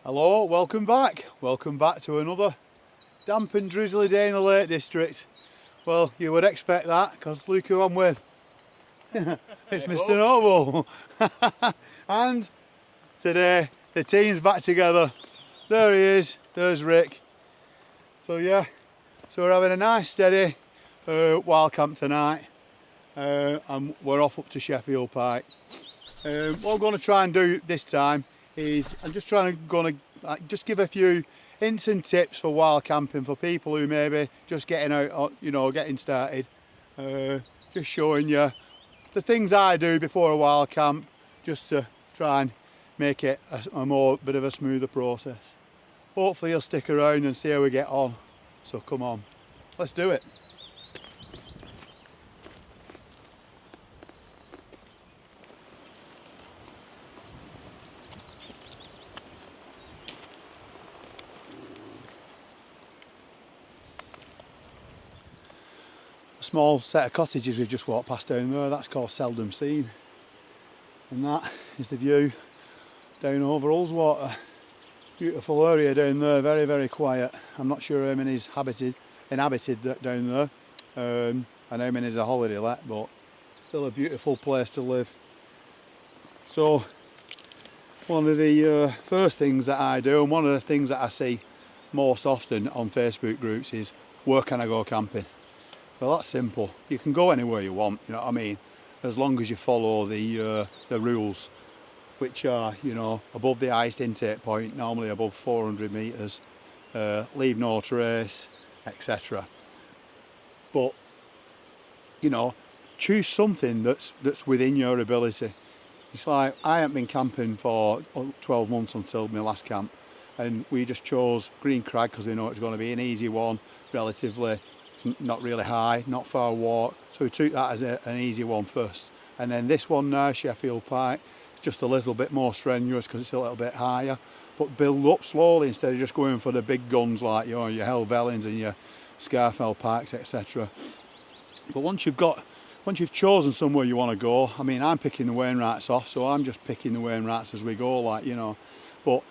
Hello, welcome back to another damp and drizzly day in the Lake District. Well, you would expect that because look who I'm with. It's Mr. Noble. And today the team's back together. There he is, there's Rick. So yeah, so we're having a nice steady wild camp tonight, and we're off up to Sheffield Pike. What I'm going to try and do this time is I'm just going to just give a few hints and tips for wild camping for people who maybe just getting out, getting started. Just showing you the things I do before a wild camp, just to try and make it a bit of a smoother process. Hopefully you'll stick around and see how we get on. So come on, let's do it. Small set of cottages we've just walked past down there, that's called Seldom Seen, and that is the view down over Ullswater. Beautiful area down there, very very quiet. I'm not sure how many's inhabited down there, and how many's a holiday let, but still a beautiful place to live. So one of the first things that I do, and one of the things that I see most often on Facebook groups, is where can I go camping? Well, that's simple. You can go anywhere you want, you know what I mean, as long as you follow the rules, which are, above the highest intake point, normally above 400 metres, leave no trace, etc. But, choose something that's within your ability. It's like, I haven't been camping for 12 months until my last camp, and we just chose Green Crag because we know it's going to be an easy one, relatively. Not really high, not far walk, so we took that as an easy one first. And then this one now, Sheffield Pike, just a little bit more strenuous because it's a little bit higher, but build up slowly instead of just going for the big guns like your Helvellyn's and your Scafell Pikes, etc. But once you've chosen somewhere you want to go, I mean, I'm picking the Wainwrights off, so I'm just picking the Wainwrights as we go, but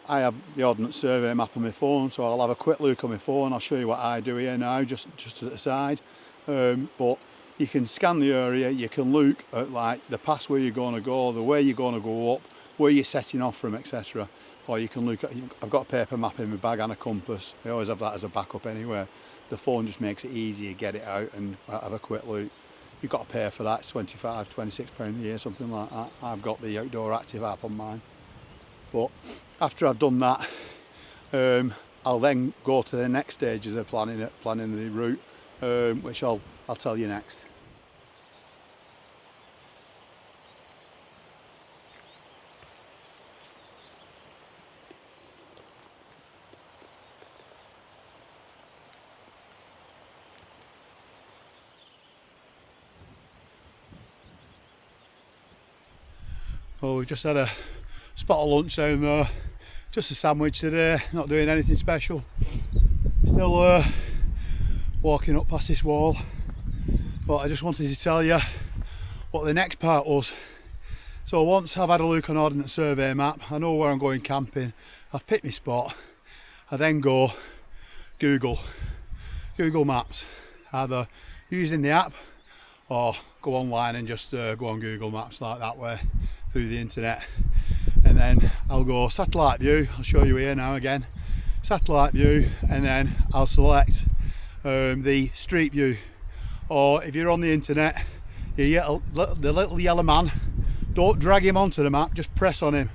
I have the Ordnance Survey map on my phone, so I'll have a quick look on my phone. I'll show you what I do here now, just to the side. But you can scan the area, you can look at like the pass where you're going to go, the way you're going to go up, where you're setting off from, etc. Or you can look at, I've got a paper map in my bag and a compass. I always have that as a backup anyway. The phone just makes it easier, get it out and have a quick look. You've got to pay for that, it's £25, £26 a year, something like that. I've got the Outdoor Active app on mine. But after I've done that, I'll then go to the next stage of the planning the route, which I'll tell you next. Well, we've just had a spot of lunch down there. Just a sandwich today, not doing anything special. Still walking up past this wall. But I just wanted to tell you what the next part was. So once I've had a look on Ordnance Survey map, I know where I'm going camping, I've picked my spot, I then go Google Maps, either using the app or go online and just go on Google Maps like that way through the internet. And then I'll go satellite view, I'll show you here now again, satellite view, and then I'll select the street view. Or if you're on the internet, you get the little yellow man, don't drag him onto the map, just press on him,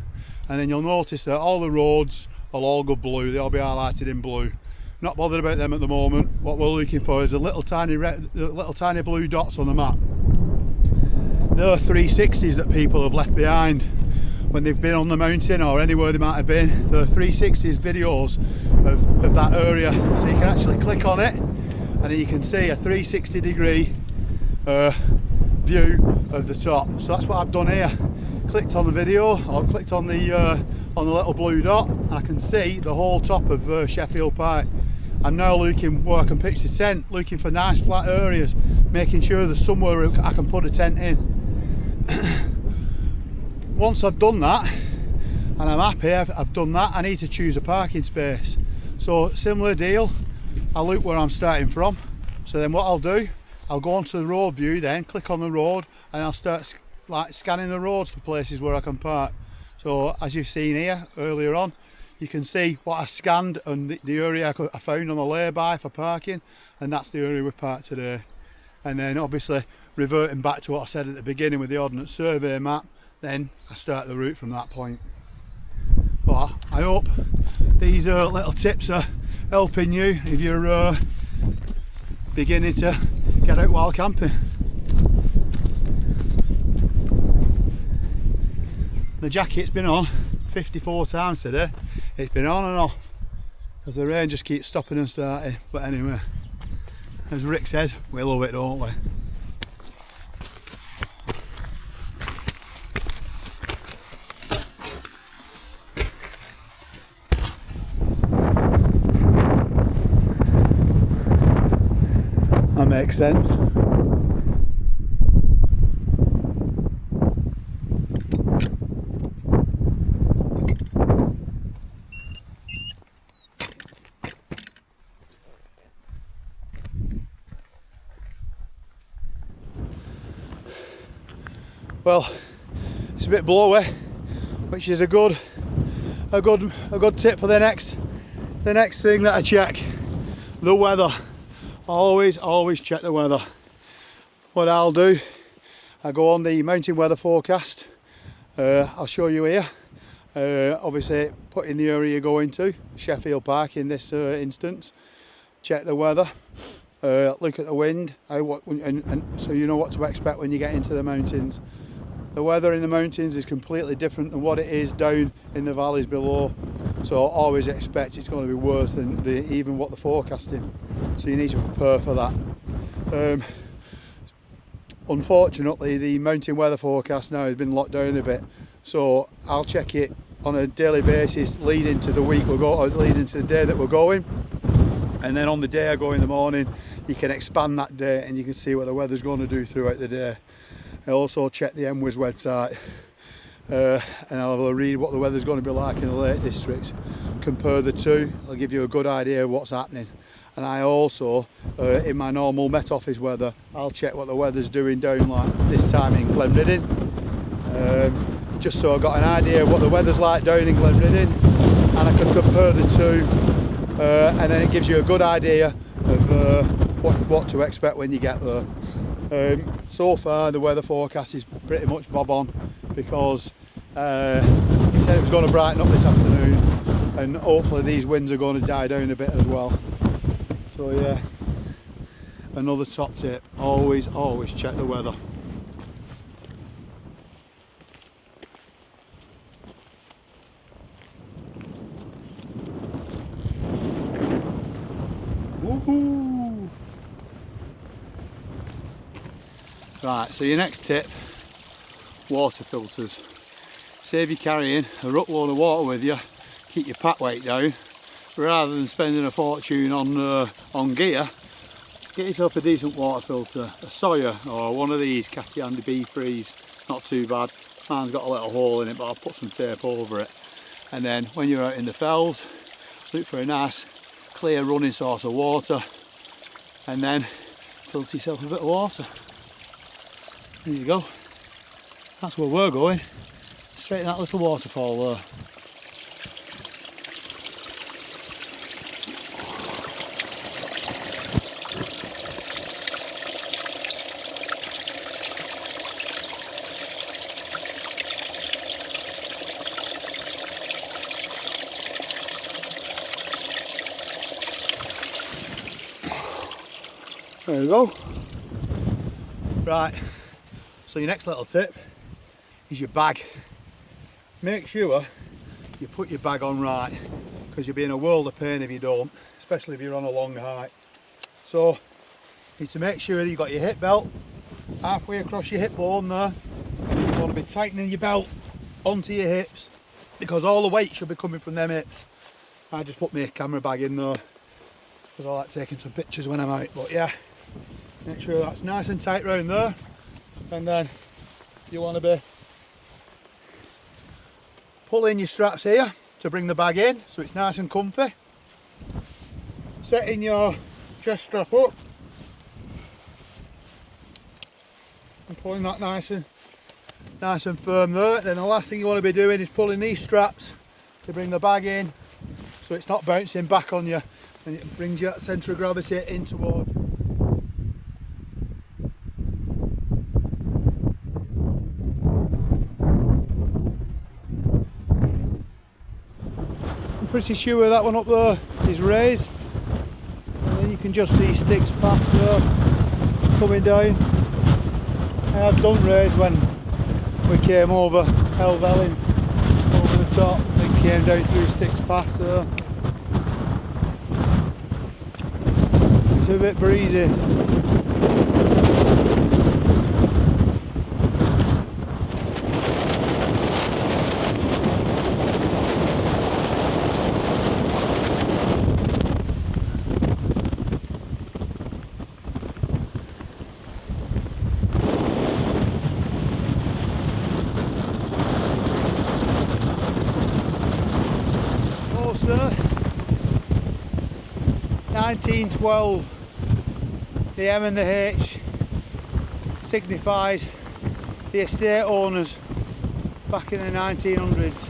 and then you'll notice that all the roads will all go blue, they'll be highlighted in blue. Not bothered about them at the moment. What we're looking for is the little tiny blue dots on the map. There are 360s that people have left behind when they've been on the mountain or anywhere they might have been. There are 360s videos of that area, so you can actually click on it and then you can see a 360 degree view of the top. So that's what I've done here. Clicked on the video, or clicked on the little blue dot, and I can see the whole top of Sheffield Pike. I'm now looking where I can pitch the tent, looking for nice flat areas, making sure there's somewhere I can put a tent in. Once I've done that, and I'm happy I've done that. I need to choose a parking space. So similar deal, I'll look where I'm starting from. So then what I'll do, I'll go onto the road view, then click on the road, and I'll start like scanning the roads for places where I can park. So as you've seen here earlier on, you can see what I scanned and the area I found on the lay-by for parking, and that's the area we parked today. And then obviously reverting back to what I said at the beginning with the Ordnance Survey map, then I start the route from that point. But I hope these little tips are helping you if you're beginning to get out wild camping. The jacket's been on 54 times today. It's been on and off because the rain just keeps stopping and starting. But anyway, as Rick says, we love it, don't we? That makes sense. Well, it's a bit blowy, which is a good tip for the next thing that I check. The weather. Always check the weather. What I'll do, I go on the mountain weather forecast. I'll show you here. Obviously, put in the area you're going to, Sheffield Pike in this instance. Check the weather. Look at the wind, and so you know what to expect when you get into the mountains. The weather in the mountains is completely different than what it is down in the valleys below, so always expect it's going to be worse than even what they're forecasting, so you need to prepare for that. Unfortunately, the mountain weather forecast now has been locked down a bit, so I'll check it on a daily basis leading to the week leading to the day that we're going, and then on the day I go in the morning you can expand that day and you can see what the weather's going to do throughout the day. I also check the MWIS website and I'll have a read what the weather's going to be like in the Lake District. Compare the two, I'll give you a good idea of what's happening. And I also, in my normal Met Office weather, I'll check what the weather's doing down like this time in Glenriddin. Just so I've got an idea of what the weather's like down in Glenriddin, and I can compare the two, and then it gives you a good idea of what to expect when you get there. So far the weather forecast is pretty much bob on, because he said it was going to brighten up this afternoon, and hopefully these winds are going to die down a bit as well. So yeah, another top tip, always check the weather. Woohoo! Right, so your next tip, water filters. Say if you're carrying a ruckload of water with you, keep your pack weight down, rather than spending a fortune on gear, get yourself a decent water filter, a Sawyer or one of these Catiandi B3s, not too bad. Mine's got a little hole in it, but I'll put some tape over it. And then when you're out in the fells, look for a nice clear running source of water, and then filter yourself a bit of water. There you go. That's where we're going. Straight in that little waterfall there. There you go. Right, so your next little tip is your bag. Make sure you put your bag on right, because you'll be in a world of pain if you don't, especially if you're on a long hike. So you need to make sure that you've got your hip belt halfway across your hip bone there, and you want to be tightening your belt onto your hips, because all the weight should be coming from them hips. I just put my camera bag in there because I like taking some pictures when I'm out, but yeah, make sure that's nice and tight round there, and then you want to be pull in your straps here to bring the bag in so it's nice and comfy. Setting your chest strap up and pulling that nice and firm there. Then the last thing you want to be doing is pulling these straps to bring the bag in so it's not bouncing back on you, and it brings your centre of gravity in towards. I'm pretty sure that one up there is raised, and then you can just see sticks past there coming down. I have done raise when we came over Helvellyn over the top and came down through sticks past there. It's a bit breezy. There. 1912, the M and the H signifies the estate owners back in the 1900s.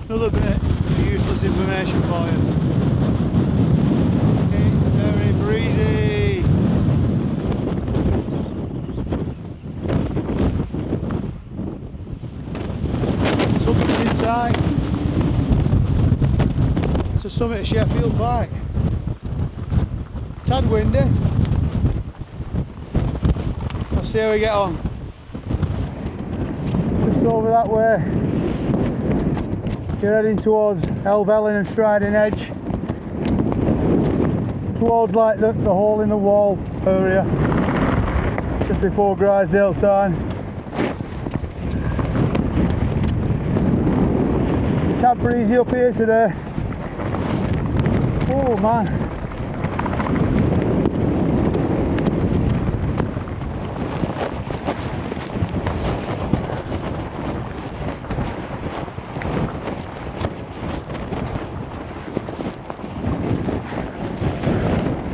Another bit of useless information for you. It's very breezy. Something's inside. It's the summit of Sheffield Pike. Tad windy. Let's see how we get on. Just over that way. You're heading towards Helvellyn and Striding Edge. Towards like the hole in the wall area. Just before Grisdale Town. It's a tad breezy up here today. Oh man.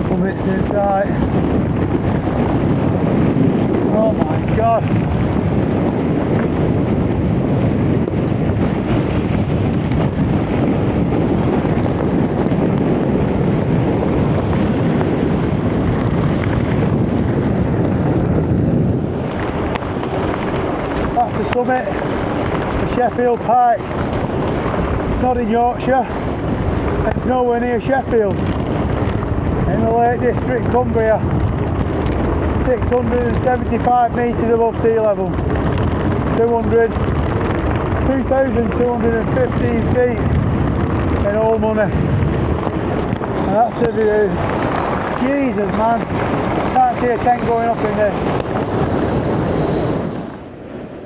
Some bits inside. Oh my god. That's the summit of Sheffield Pike. It's not in Yorkshire, it's nowhere near Sheffield. In the Lake District, Cumbria, 675 metres above sea level, 2,215 feet in all money. And that's the view. Jesus man, can't see a tent going up in this.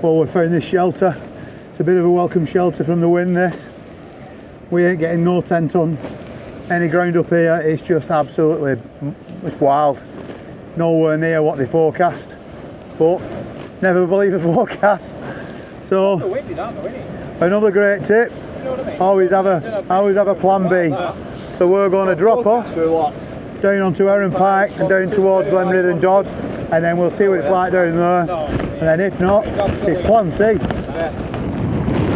Well, we found this shelter. It's a bit of a welcome shelter from the wind this. We ain't getting no tent on any ground up here. It's just absolutely, it's wild. Nowhere near what they forecast, but never believe a forecast. So another great tip, always have a plan B. So we're going to drop off down onto Heron Pike and down towards Glenrid and Dodd, and then we'll see what it's like down there, and then if not, it's plan C.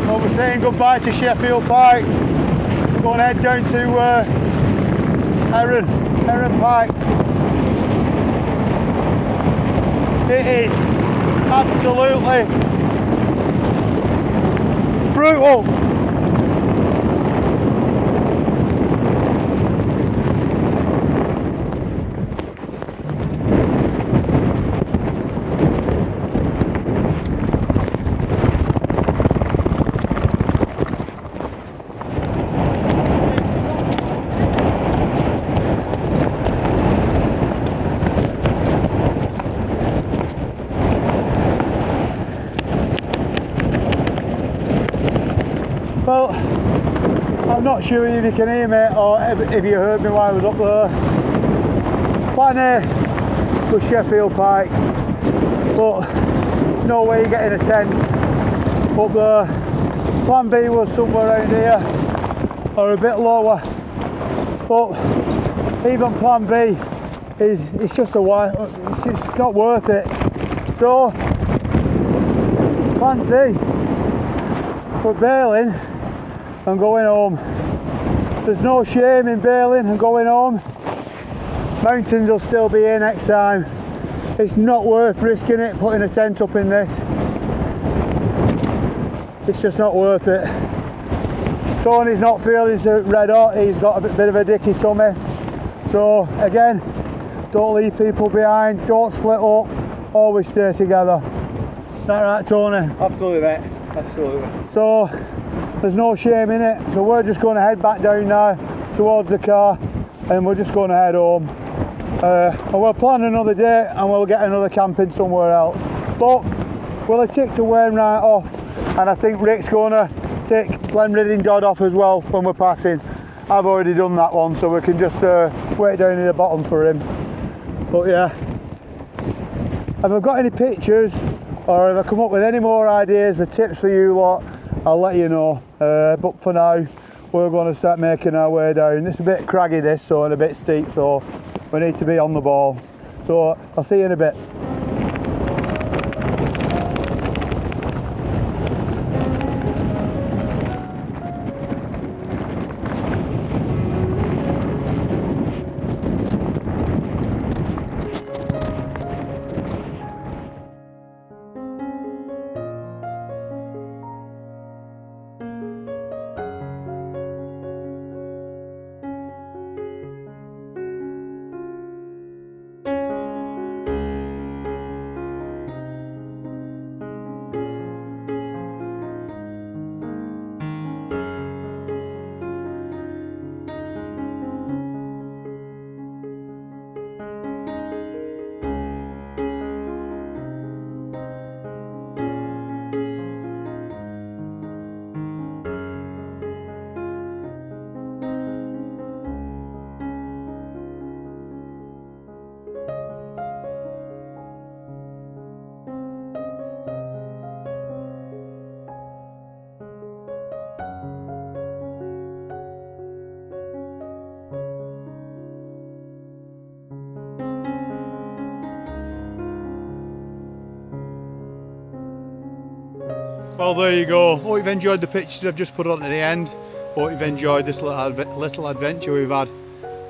Well, we're saying goodbye to Sheffield Pike. We're going to head down to Heron Pike. It is absolutely brutal. Well, I'm not sure if you can hear me or if you heard me while I was up there. Plan A was Sheffield Pike, but no way you're getting a tent. up there. Plan B was somewhere around here or a bit lower, but even plan B it's just a while, it's just not worth it. So plan C, we're bailing and going home. There's no shame in bailing and going home. Mountains will still be here next time. It's not worth risking it, putting a tent up in this. It's just not worth it. Tony's not feeling so red hot, he's got a bit of a dicky tummy. So again, don't leave people behind, don't split up, always stay together. Is that right, Tony? Absolutely, mate. Absolutely. So there's no shame in it. So we're just going to head back down now towards the car and we're just going to head home. And we'll plan another day and we'll get another camping somewhere else. But we'll have ticked a Wainwright off, and I think Rick's going to tick Glenridding Dodd off as well when we're passing. I've already done that one, so we can just wait down in the bottom for him. But yeah, if I've got any pictures or if I come up with any more ideas or tips for you lot, I'll let you know. But for now, we're going to start making our way down. It's a bit craggy this, so, and a bit steep, so we need to be on the ball. So I'll see you in a bit. Well, there you go. Hope you've enjoyed the pictures I've just put on at the end. Hope you've enjoyed this little adventure we've had.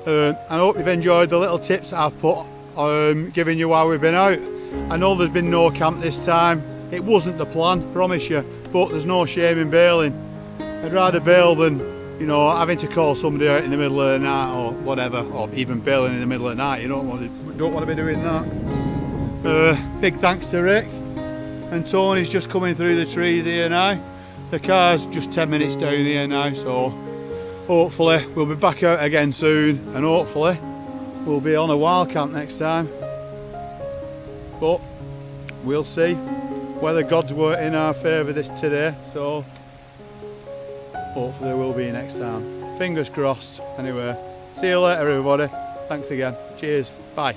And I hope you've enjoyed the little tips that I've put, giving you while we've been out. I know there's been no camp this time. It wasn't the plan, promise you. But there's no shame in bailing. I'd rather bail than, you know, having to call somebody out in the middle of the night or whatever, or even bailing in the middle of the night. You don't want to be doing that. Big thanks to Rick. And Tony's just coming through the trees here now. The car's just 10 minutes down here now, so hopefully we'll be back out again soon, and hopefully we'll be on a wild camp next time. But we'll see whether God's work in our favour today, so hopefully we'll be next time. Fingers crossed. Anyway, see you later everybody. Thanks again. Cheers. Bye.